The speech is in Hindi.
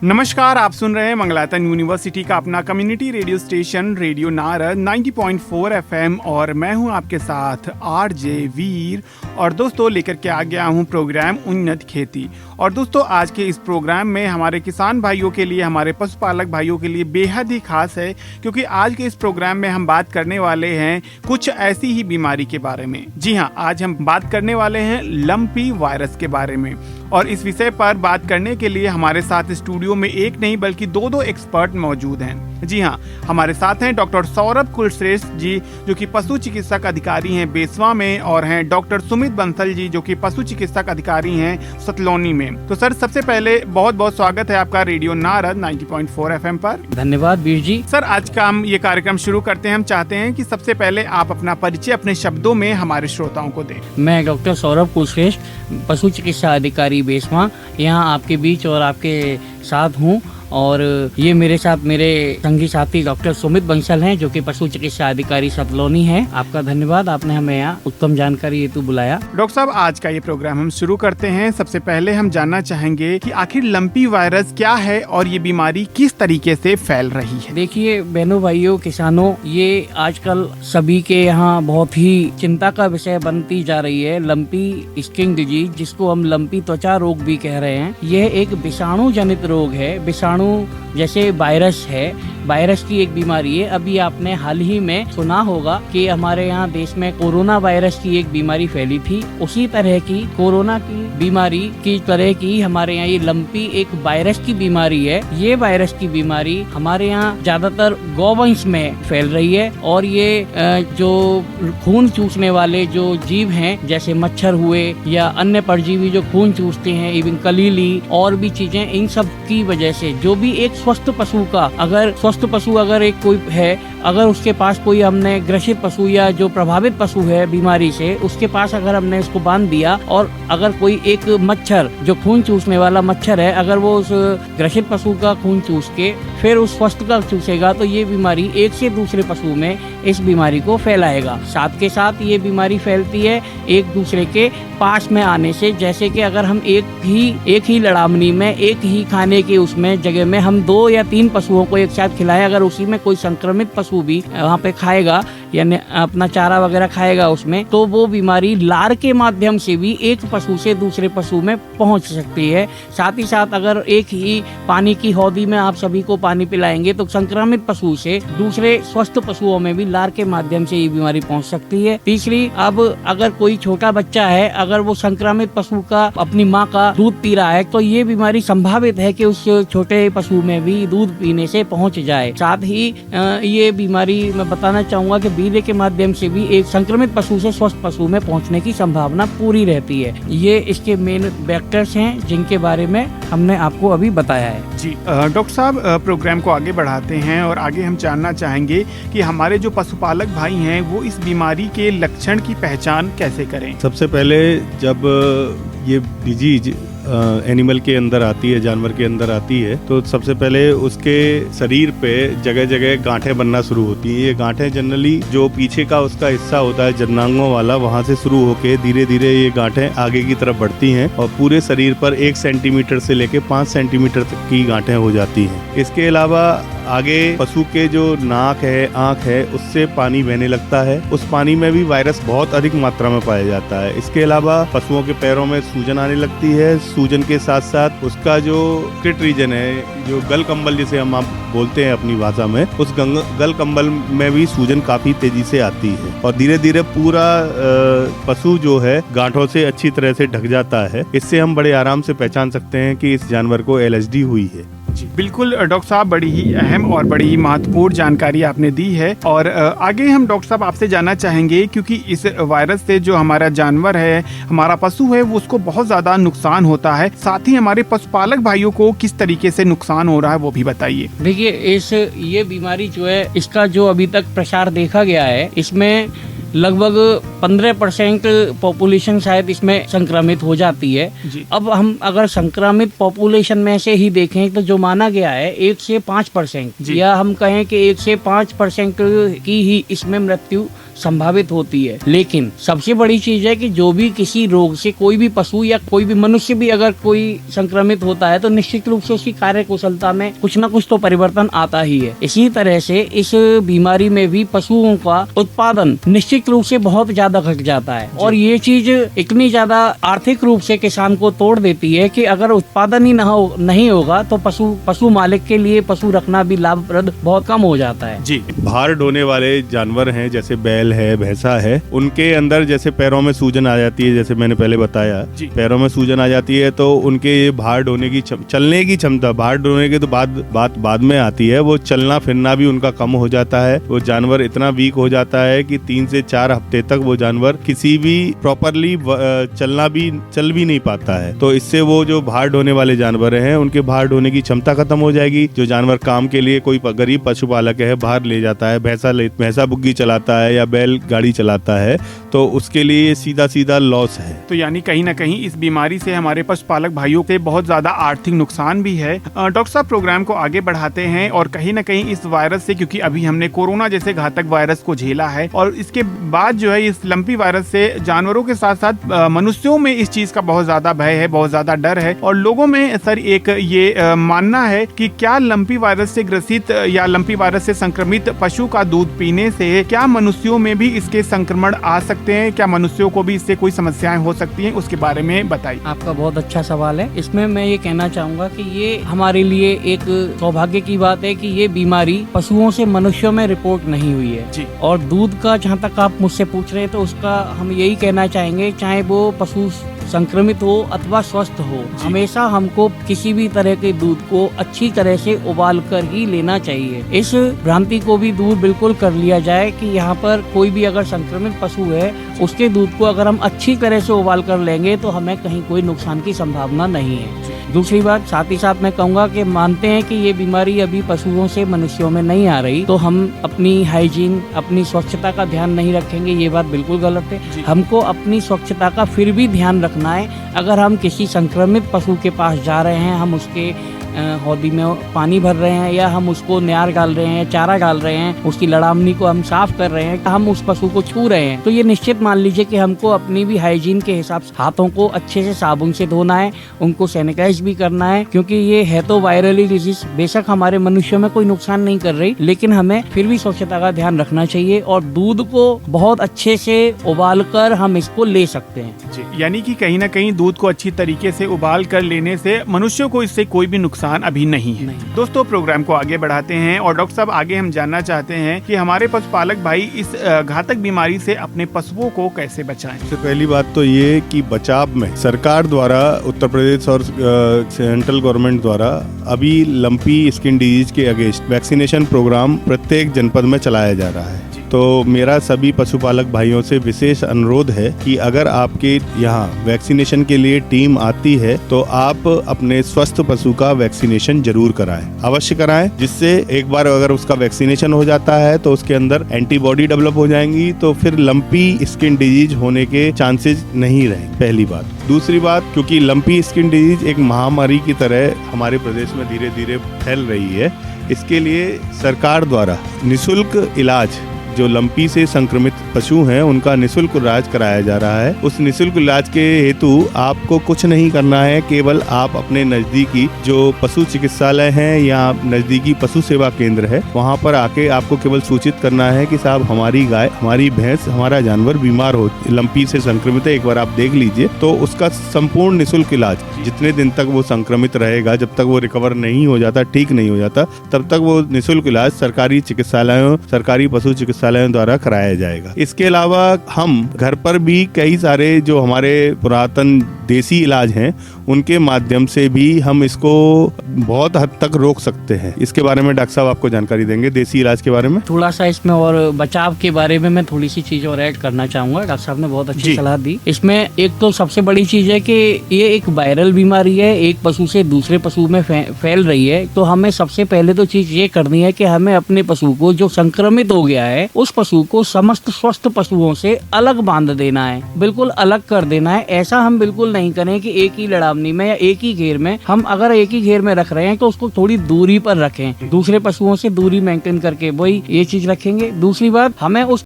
नमस्कार, आप सुन रहे हैं मंगलातन यूनिवर्सिटी का अपना community radio station radio Narad 90.4 FM और मैं हूं आपके साथ आरजे वीर। और दोस्तों लेकर के आ गया हूं प्रोग्राम उन्नत खेती। और दोस्तों आज के इस प्रोग्राम में हमारे किसान भाइयों के लिए, हमारे पशुपालक भाइयों के लिए बेहद ही खास है, क्योंकि आज के इस प्रोग्राम में हम बात करने वाले हैं कुछ ऐसी ही बीमारी के बारे में। जी हाँ, आज हम बात करने वाले हैं लंपी वायरस के बारे में। और इस विषय पर बात करने के लिए हमारे साथ स्टूडियो में एक नहीं बल्कि दो एक्सपर्ट मौजूद हैं। जी हाँ, हमारे साथ हैं डॉक्टर सौरभ कुलश्रेष्ठ जी, जो कि पशु चिकित्सक अधिकारी हैं बेसवा में, और हैं डॉक्टर सुमित बंसल जी, जो कि पशु चिकित्सक अधिकारी हैं सतलौनी में। तो सर, सबसे पहले बहुत बहुत स्वागत है आपका रेडियो नारद 90.4 FM पर। धन्यवाद वीर जी। सर, आज का हम ये कार्यक्रम शुरू करते हैं। हम चाहते हैं कि सबसे पहले आप अपना परिचय अपने शब्दों में हमारे श्रोताओं को दें। मैं डॉक्टर सौरभ कुलश्रेष्ठ, पशु चिकित्सा अधिकारी बेसवा, यहाँ आपके बीच और आपके साथ हूँ। और ये मेरे साथ मेरे संगी साथी डॉक्टर सुमित बंसल हैं, जो कि पशु चिकित्सा अधिकारी सतलौनी हैं। आपका धन्यवाद, आपने हमें यहाँ उत्तम जानकारी हेतु बुलाया। डॉक्टर साहब, आज का ये प्रोग्राम हम शुरू करते हैं। सबसे पहले हम जानना चाहेंगे कि आखिर लंपी वायरस क्या है और ये बीमारी किस तरीके से फैल रही है। देखिए बहनों भाइयों किसानों, ये आजकल सभी के यहाँ बहुत ही चिंता का विषय बनती जा रही है लंपी स्किन डिजीज, जिसको हम लंपी त्वचा रोग भी कह रहे हैं। यह एक विषाणु जनित रोग है। विषाणु जैसे वायरस है, वायरस की एक बीमारी है। अभी आपने हाल ही में सुना होगा कि हमारे यहाँ देश में कोरोना वायरस की एक बीमारी फैली थी। उसी तरह की कोरोना की बीमारी की तरह की हमारे यहाँ ये लंपी एक वायरस की बीमारी है। ये वायरस की बीमारी हमारे यहाँ ज्यादातर गौवंश में फैल रही है। और ये जो खून चूसने वाले जो जीव हैं, जैसे मच्छर हुए या अन्य परजीवी जो खून चूसते हैं, इवन कलीली और भी चीजें, इन सब की वजह से जो भी एक स्वस्थ पशु का अगर एक कोई है, अगर उसके पास कोई हमने ग्रसित पशु या जो प्रभावित पशु है बीमारी से, उसके पास अगर हमने उसको बांध दिया और अगर कोई एक मच्छर जो खून चूसने वाला मच्छर है, अगर वो उस ग्रसित पशु का खून चूस के फिर उस स्वस्थ का चूसेगा, तो ये बीमारी एक से दूसरे पशु में इस बीमारी को फैलाएगा। साथ के साथ ये बीमारी फैलती है एक दूसरे के पास में आने से। जैसे कि अगर हम एक ही लड़ावनी में, एक ही खाने के उसमें जगह में हम 2 या 3 पशुओं को एक साथ खिलाएं, अगर उसी में कोई संक्रमित पशु भी वहाँ पे खाएगा यानी अपना चारा वगैरह खाएगा उसमें, तो वो बीमारी लार के माध्यम से भी एक पशु से दूसरे पशु में पहुंच सकती है। साथ ही साथ अगर एक ही पानी की हौदी में आप सभी को पानी पिलाएंगे, तो संक्रमित पशु से दूसरे स्वस्थ पशुओं में भी लार के माध्यम से ये बीमारी पहुंच सकती है। तीसरी, अब अगर कोई छोटा बच्चा है, अगर वो संक्रमित पशु का अपनी माँ का दूध पी रहा है, तो ये बीमारी संभावित है कि उस छोटे पशु में भी दूध पीने से पहुंच जाए। साथ ही ये बीमारी मैं बताना चाहूँगा कि वीर्य के माध्यम से भी एक संक्रमित पशु से स्वस्थ पशु में पहुंचने की संभावना पूरी रहती है। ये इसके मेन वेक्टर्स हैं जिनके बारे में हमने आपको अभी बताया है। जी डॉक्टर साहब, प्रोग्राम को आगे बढ़ाते हैं और आगे हम जानना चाहेंगे कि हमारे जो पशुपालक भाई हैं वो इस बीमारी के लक्षण की पहचान कैसे करें। सबसे पहले जब ये डिजीज एनिमल के अंदर आती है, जानवर के अंदर आती है, तो सबसे पहले उसके शरीर पे जगह जगह गांठें बनना शुरू होती हैं। ये गांठें जनरली जो पीछे का उसका हिस्सा होता है जननांगों वाला, वहाँ से शुरू होके धीरे धीरे ये गांठें आगे की तरफ बढ़ती हैं और पूरे शरीर पर 1 सेंटीमीटर से लेके 5 सेंटीमीटर तक की गांठें हो जाती हैं। इसके अलावा आगे पशु के जो नाक है, आँख है, उससे पानी बहने लगता है। उस पानी में भी वायरस बहुत अधिक मात्रा में पाया जाता है। इसके अलावा पशुओं के पैरों में सूजन आने लगती है। सूजन के साथ साथ उसका जो क्लिट रीजन है, जो गल कंबल जिसे हम आप बोलते हैं अपनी भाषा में, उस गल कंबल में भी सूजन काफी तेजी से आती है और धीरे धीरे पूरा पशु जो है गांठों से अच्छी तरह से ढक जाता है। इससे हम बड़े आराम से पहचान सकते हैं कि इस जानवर को LSD हुई है। जी बिल्कुल डॉक्टर साहब, बड़ी ही अहम और बड़ी ही महत्वपूर्ण जानकारी आपने दी है। और आगे हम डॉक्टर साहब आपसे जानना चाहेंगे, क्योंकि इस वायरस से जो हमारा जानवर है, हमारा पशु है, वो उसको बहुत ज्यादा नुकसान होता है। साथ ही हमारे पशुपालक भाइयों को किस तरीके से नुकसान हो रहा है वो भी बताइए। देखिए, ये बीमारी जो है, इसका जो अभी तक प्रसार देखा गया है, इसमें लगभग 15% पॉपुलेशन शायद इसमें संक्रमित हो जाती है। अब हम अगर संक्रमित पॉपुलेशन में से ही देखें तो जो माना गया है 1 से 5% या हम कहें कि 1 से 5% की ही इसमें मृत्यु संभावित होती है। लेकिन सबसे बड़ी चीज है कि जो भी किसी रोग से कोई भी पशु या कोई भी मनुष्य भी अगर कोई संक्रमित होता है तो निश्चित रूप से उसकी कार्य कुशलता में कुछ न कुछ तो परिवर्तन आता ही है। इसी तरह से इस बीमारी में भी पशुओं का उत्पादन निश्चित रूप से बहुत ज्यादा घट जाता है और ये चीज इतनी ज्यादा आर्थिक रूप से किसान को तोड़ देती है कि अगर उत्पादन ही नहीं होगा तो पशु मालिक के लिए पशु रखना भी लाभप्रद बहुत कम हो जाता है। जी, भार ढोने वाले जानवर हैं जैसे बैल है, भैंसा है, उनके अंदर जैसे पैरों में सूजन आ जाती है, जैसे मैंने पहले बताया, पैरों में सूजन आ जाती है तो उनके भार ढोने की चलने की क्षमता, भार ढोने के तो बाद में आती है, वो चलना फिरना भी उनका कम हो जाता है। वो जानवर इतना वीक हो जाता है कि 3 से 4 हफ्ते तक वो जानवर किसी भी प्रॉपरली चल भी नहीं पाता है। तो इससे वो जो भार ढोने वाले जानवर हैं उनके भार ढोने की क्षमता खत्म हो जाएगी। जो जानवर काम के लिए कोई गरीब पशुपालक है भार ले जाता है, भैंसा बुग्गी चलाता है या बैल गाड़ी चलाता है, तो उसके लिए सीधा लॉस है। तो यानी कहीं ना कहीं इस बीमारी से हमारे पशुपालक भाइयों के बहुत ज्यादा आर्थिक नुकसान भी है। डॉक्टर साहब, प्रोग्राम को आगे बढ़ाते हैं और कहीं ना कहीं इस वायरस से, क्योंकि अभी हमने कोरोना जैसे घातक वायरस को झेला है और इसके बाद जो है इस लंपी वायरस से जानवरों के साथ साथ मनुष्यों में इस चीज का बहुत ज्यादा भय है, बहुत ज्यादा डर है और लोगों में सर एक ये मानना है कि क्या लंपी वायरस से ग्रसित या लंपी वायरस से संक्रमित पशु का दूध पीने से क्या मनुष्यों में भी इसके संक्रमण आ सकते हैं? क्या मनुष्यों को भी इससे कोई समस्याएं हो सकती हैं? उसके बारे में बताइए। आपका बहुत अच्छा सवाल है। इसमें मैं ये कहना चाहूंगा कि ये हमारे लिए एक सौभाग्य की बात है कि ये बीमारी पशुओं से मनुष्यों में रिपोर्ट नहीं हुई है जी। और दूध का जहाँ तक आप मुझसे पूछ रहे हैं तो उसका हम यही कहना चाहेंगे, चाहे वो पशु संक्रमित हो अथवा स्वस्थ हो, हमेशा हमको किसी भी तरह के दूध को अच्छी तरह से उबाल कर ही लेना चाहिए। इस भ्रांति को भी दूर बिल्कुल कर लिया जाए कि यहाँ पर कोई भी अगर संक्रमित पशु है उसके दूध को अगर हम अच्छी तरह से उबाल कर लेंगे तो हमें कहीं कोई नुकसान की संभावना नहीं है। दूसरी बात, साथ ही साथ मैं कहूँगा कि मानते हैं कि ये बीमारी अभी पशुओं से मनुष्यों में नहीं आ रही तो हम अपनी हाइजीन, अपनी स्वच्छता का ध्यान नहीं रखेंगे, ये बात बिल्कुल गलत है। हमको अपनी स्वच्छता का फिर भी ध्यान रखना है। अगर हम किसी संक्रमित पशु के पास जा रहे हैं, हम उसके हौदी में पानी भर रहे हैं या हम उसको न्यार डाल रहे हैं, चारा डाल रहे हैं, उसकी लड़ामनी को हम साफ कर रहे हैं, हम उस पशु को छू रहे हैं, तो ये निश्चित मान लीजिए कि हमको अपनी भी हाइजीन के हिसाब से हाथों को अच्छे से साबुन से धोना है, उनको सैनिटाइज भी करना है, क्योंकि ये है तो वायरली डिजीज, बेशक हमारे मनुष्यों में कोई नुकसान नहीं कर रही, लेकिन हमें फिर भी स्वच्छता का ध्यान रखना चाहिए और दूध को बहुत अच्छे से उबाल कर हम इसको ले सकते हैं। यानी कि कहीं ना कहीं दूध को अच्छी तरीके से उबाल कर लेने से मनुष्यों को इससे कोई भी नुकसान अभी नहीं है। दोस्तों, प्रोग्राम को आगे बढ़ाते हैं और डॉक्टर साहब आगे हम जानना चाहते हैं कि हमारे पशुपालक भाई इस घातक बीमारी से अपने पशुओं को कैसे बचाएं। सबसे पहली बात तो ये कि बचाव में सरकार द्वारा, उत्तर प्रदेश और सेंट्रल गवर्नमेंट द्वारा अभी लंपी स्किन डिजीज के अगेंस्ट वैक्सीनेशन प्रोग्राम प्रत्येक जनपद में चलाया जा रहा है। तो मेरा सभी पशुपालक भाइयों से विशेष अनुरोध है कि अगर आपके यहाँ वैक्सीनेशन के लिए टीम आती है तो आप अपने स्वस्थ पशु का वैक्सीनेशन जरूर कराएं, अवश्य कराएं, जिससे एक बार अगर उसका वैक्सीनेशन हो जाता है तो उसके अंदर एंटीबॉडी डेवलप हो जाएंगी, तो फिर लंपी स्किन डिजीज होने के चांसेस नहीं रहेंगे। पहली बात। दूसरी बात, क्योंकि लंपी स्किन डिजीज एक महामारी की तरह हमारे प्रदेश में धीरे धीरे फैल रही है, इसके लिए सरकार द्वारा निःशुल्क इलाज, जो लंपी से संक्रमित पशु हैं उनका निःशुल्क इलाज कराया जा रहा है। उस निःशुल्क इलाज के हेतु आपको कुछ नहीं करना है, केवल आप अपने नजदीकी जो पशु चिकित्सालय हैं या नजदीकी पशु सेवा केंद्र है वहां पर आके आपको केवल सूचित करना है कि साहब हमारी गाय, हमारी भैंस, हमारा जानवर बीमार हो, लंपी से संक्रमित है, एक बार आप देख लीजिए। तो उसका संपूर्ण निःशुल्क इलाज, जितने दिन तक वो संक्रमित रहेगा, जब तक वो रिकवर नहीं हो जाता, ठीक नहीं हो जाता, तब तक वो निःशुल्क इलाज सरकारी चिकित्सालयों, सरकारी पशु चिकित्सालयों द्वारा कराया जाएगा। इसके अलावा हम घर पर भी कई सारे जो हमारे पुरातन देसी इलाज हैं उनके माध्यम से भी हम इसको बहुत हद तक रोक सकते हैं। इसके बारे में डॉक्टर साहब आपको जानकारी देंगे, देसी इलाज के बारे में। थोड़ा सा इसमें और बचाव के बारे में मैं थोड़ी सी चीज और ऐड करना चाहूंगा। डॉक्टर साहब ने बहुत अच्छी सलाह दी। इसमें एक तो सबसे बड़ी चीज है कि ये एक वायरल बीमारी है, एक पशु से दूसरे पशु में फैल रही है। तो हमें सबसे पहले तो चीज ये करनी है कि हमें अपने पशु को जो संक्रमित हो गया है उस पशु को समस्त स्वस्थ पशुओं से अलग बांध देना है, बिल्कुल अलग कर देना है। ऐसा हम बिल्कुल नहीं करें कि एक ही लड़ावनी में या एक ही घेर में, हम अगर एक ही घेर में रख रहे हैं तो उसको थोड़ी दूरी पर रखें, दूसरे पशुओं से दूरी मेंटेन करके वही ये चीज रखेंगे। दूसरी बात, हमें उस